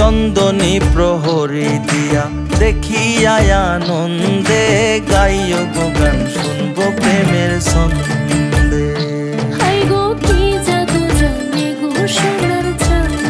চন্দনী প্রহরী দিয়া দেখিয়া আনন্দে গাইও গো গান শুনবো প্রেমের ছন্দে। হাই গো কি জাদু জানে গো সোনার চাঁদে।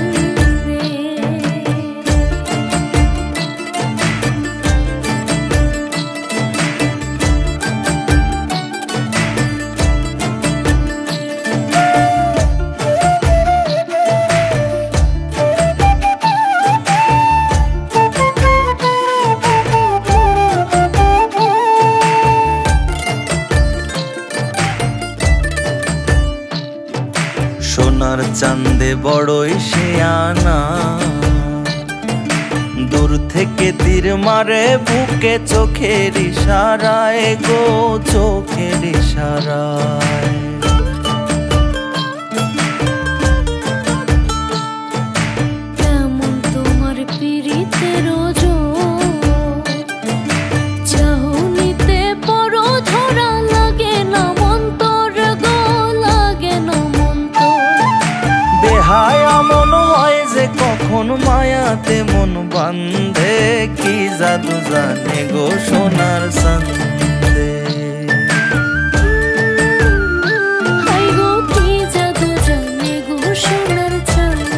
সোনার চাঁদে বড়ই শেয়ানা, দূর থেকে তীর মারে বুকে চোখের ইশারায় গো চোখের ইশারায়। কেমন তোমার পিরিতের চাহনিতে বড় ধরা লাগে না মন্তর গো লাগে না মন্তর। বেহায়া মন হয় যে কখন মায়াতে মন বান্ধে, কি জাদু জানে গো সোনার চাঁদে। হাই গো কি জাদু জানে গো সোনার চাঁদে।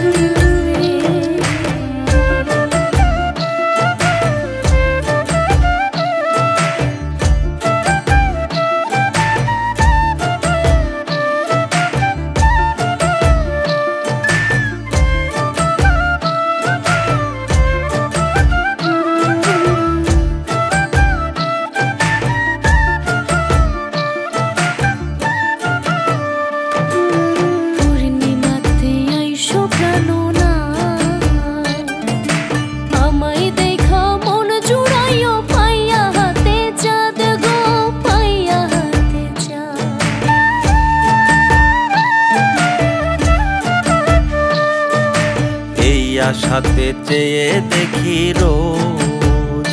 সাথে চেয়ে দেখি রোজ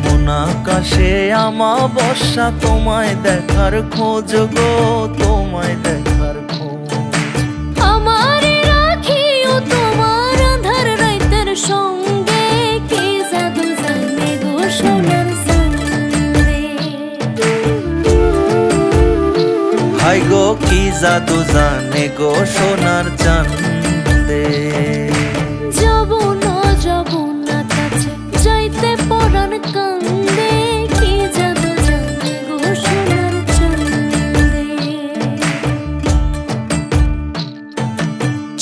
মন আকাশে আমাবস্যা, তোমায় দেখার খোঁজ গো তোমায় দেখার খোঁজ। আমার রাখিও তোমার আঁধার রাইতের সঙ্গে, কি জাদু জানে গো সোনার চাঁদে। হাই গো কি জাদু জানে গো সোনার চাঁদে। যাব না কাছে যাইতে পরাণ কান্দে, কি জাদু জানে গো সোনার চাঁদে।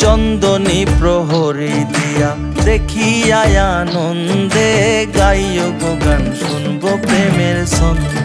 চন্দনী প্রহরী দিয়া দেখিয়া আনন্দে গাইও গো গান শুনবো প্রেমের ছন্দে।